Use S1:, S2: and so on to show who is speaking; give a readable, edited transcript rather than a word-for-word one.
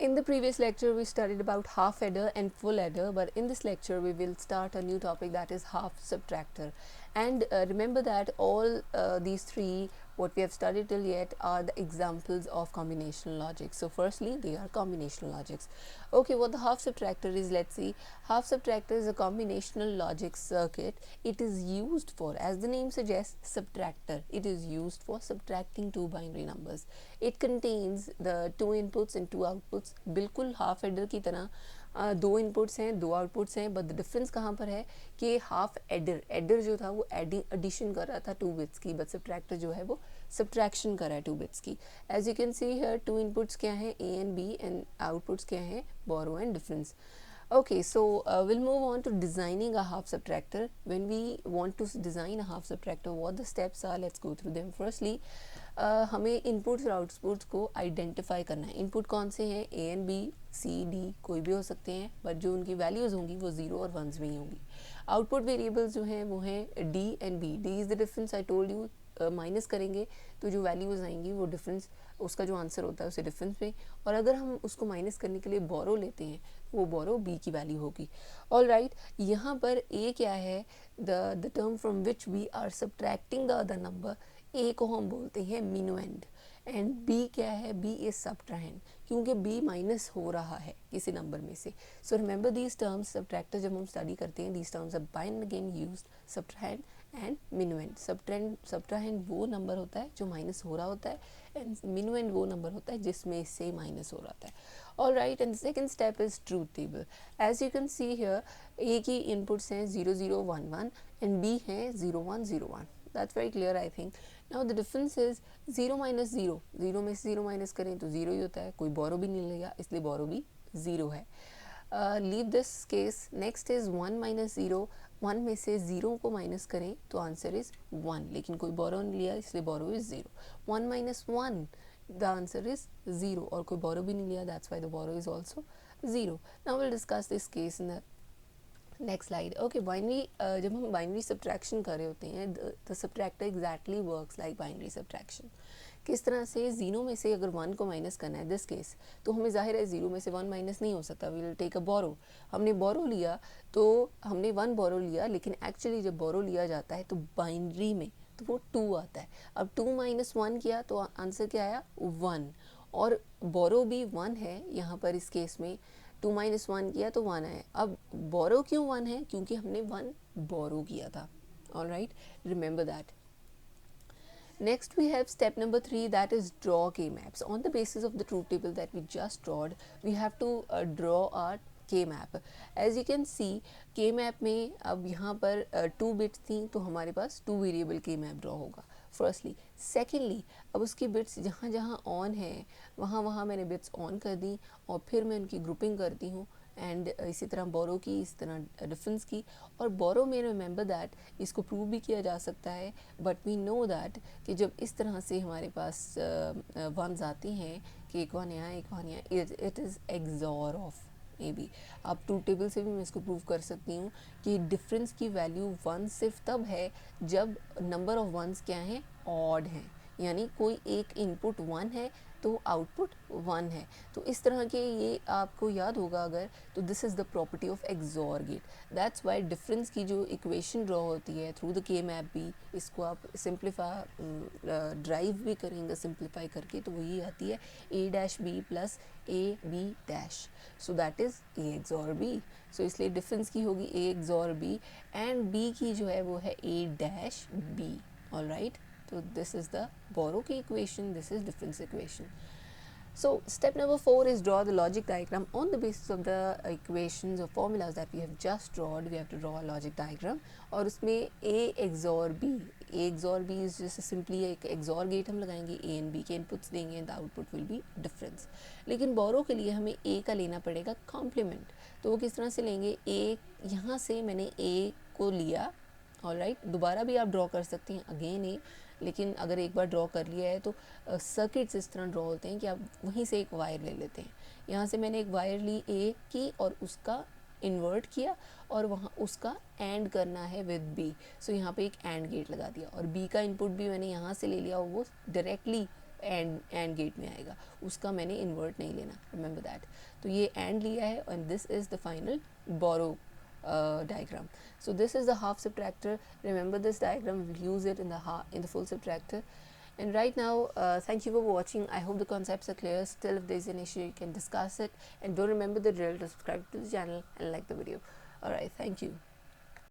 S1: In the previous lecture, we studied about half adder and full adder, but in this lecture, we will start a new topic, that is half subtractor. And remember that all these three, what we have studied till yet, are the examples of combinational logic. So, firstly, they are combinational logics. Okay, what the half subtractor is, let's see. Half subtractor is a combinational logic circuit. It is used for, as the name suggests, subtractor. It is used for subtracting two binary numbers. It contains the two inputs and two outputs. बिल्कुल half adder की तरह दो inputs हैं, दो outputs हैं, but the difference कहाँ पर है कि हाफ एडर जो था वो एडिशन कर रहा था 2 बिट्स की, बट सब्ट्रैक्टर जो है वो सब्ट्रैक्शन कर रहा है 2 बिट्स की. As you can see here two inputs क्या हैं, A and B, and outputs क्या हैं, borrow and difference. Okay, so we'll move on to designing a half subtractor. When we want to design a half subtractor, what the steps are, let's go through them. Firstly, हमें inputs और outputs को identify करना है. Input कौन से हैं, A and B, C, D, कोई भी हो सकते हैं, बट जो उनकी वैल्यूज़ होंगी वो ज़ीरो और वंस में ही होंगी. आउटपुट वेरिएबल्स जो हैं वो हैं D and B. D is the difference, I told you. Minus करेंगे तो जो वैल्यूज़ आएंगी वो डिफरेंस, उसका जो आंसर होता है उसे डिफरेंस में, और अगर हम उसको माइनस करने के लिए बोरो लेते हैं वो बोरो बी की वैल्यू होगी. ऑल राइट, यहाँ पर ए क्या है, the term from which we are subtracting the other number. A को हम बोलते हैं मिनुएंड, एंड बी क्या है, बी इज सब्ट्राहेंड, क्योंकि बी माइनस हो रहा है किसी नंबर में से. So remember these terms, subtractor जब हम स्टडी करते हैं, these terms are by again used, subtrahend and minuend. Subtrahend वो नंबर होता है जो माइनस हो रहा होता है, एंड मिनुएंड वो नंबर होता है जिसमें से माइनस हो रहा होता है. All right, and second step is truth table. As you can see here, A की इनपुट्स हैं 0 0 1 1 एंड बी हैं 0 1 0 1. That's very clear, I think. Now the difference is 0 minus 0. 0 में से 0 माइनस करें तो 0 ही होता है, कोई बोरो भी नहीं लेगा, इसलिए बोरो भी 0 है. Leave this case. Next is 1 minus 0. 1 में से 0 को माइनस करें तो आंसर इज 1, लेकिन कोई बोरो नहीं लिया इसलिए borrow is 0. 1 minus 1, the answer is 0, और कोई बोरो भी नहीं लिया, that's why the borrow is also 0. Now will discuss this case in the next slide. Okay, binary, जब हम बाइनरी सब्ट्रैक्शन कर रहे होते हैं, the subtractor exactly works like binary subtraction. किस तरह से, जीरो में से अगर 1 को माइनस करना है दिस केस, तो हमें जाहिर है 0 में से 1 माइनस नहीं हो सकता. वी विल टेक अ बोरो. हमने बोरो लिया तो हमने 1 बोरो लिया, लेकिन एक्चुअली जब बोरो लिया जाता है तो बाइनरी में तो वो 2 आता है. अब 2 माइनस 1 किया तो आंसर क्या आया, 1, और बोरो भी 1 है यहाँ पर इस केस में. 2 माइनस 1 किया तो 1 आया. अब बोरो क्यों 1 है, क्योंकि हमने 1 बोरो किया था. All right, remember that. Next we have step number 3, that is draw K-maps. On the basis of the truth table that we just drawed, we have to draw our K-map. As you can see, K-map में अब यहाँ पर 2 bits थी तो हमारे पास 2 variable K-map draw होगा. Firstly. Secondly, अब उसकी बिट्स जहाँ जहाँ ऑन है वहाँ वहाँ मैंने बिट्स ऑन कर दी, और फिर मैं उनकी ग्रुपिंग करती हूँ, एंड इसी तरह बोरो की, इस तरह डिफरेंस की. और बोरो में रिमेंबर दैट इसको प्रूव भी किया जा सकता है, बट वी नो दैट कि जब इस तरह से हमारे पास वंस आती हैं कि एक वन यहाँ एक वन यहाँ, it is XOR of may be. आप ट्रूथ टेबल से भी मैं इसको प्रूव कर सकती हूँ कि डिफरेंस की वैल्यू 1 सिर्फ तब है जब नंबर ऑफ वंस क्या हैं, ऑड हैं, यानी कोई एक इनपुट 1 है तो आउटपुट 1 है. तो इस तरह के ये आपको याद होगा अगर, तो this is the property of XOR gate. That's why difference की जो इक्वेशन ड्रॉ होती है थ्रू द के मैप भी, इसको आप सिंप्लीफाई ड्राइव भी करेंगे सिंप्लीफाई करके, तो वही आती है A dash B plus A B dash. So that is A XOR B. सो इसलिए डिफरेंस की होगी A XOR B, and B की जो है वो है A dash B. All right, so this is the borrow key equation, this is difference equation. So step number 4 is draw the logic diagram. On the basis of the equations or formulas that we have just drawn, we have to draw a logic diagram. और उसमें a XOR b, a XOR b is just simply एक XOR gate हम लगाएंगे, a and b के inputs देंगे, and the output will be difference. लेकिन borrow के लिए हमें a का लेना पड़ेगा complement. तो वो किस तरह से लेंगे, a यहाँ से मैंने a को लिया. ऑल राइट, दोबारा भी आप ड्रॉ कर सकते हैं अगेन ए, लेकिन अगर एक बार ड्रॉ कर लिया है तो सर्किट्स इस तरह ड्रॉ होते हैं कि आप वहीं से एक वायर ले लेते हैं. यहाँ से मैंने एक वायर ली ए की और उसका इन्वर्ट किया, और वहाँ उसका एंड करना है विद बी. सो यहाँ पे एक एंड गेट लगा दिया, और बी का इनपुट भी मैंने यहाँ से ले लिया और वो डायरेक्टली एंड गेट में आएगा, उसका मैंने इन्वर्ट नहीं लेना, रिमेंबर दैट. तो ये एंड लिया है and this is the final borrow diagram. So this is the half subtractor. Remember this diagram, we'll use it in the full subtractor. And right now, thank you for watching. I hope the concepts are clear. Still, if there's an issue, you can discuss it. And don't remember the drill to subscribe to the channel and like the video. Alright, thank you.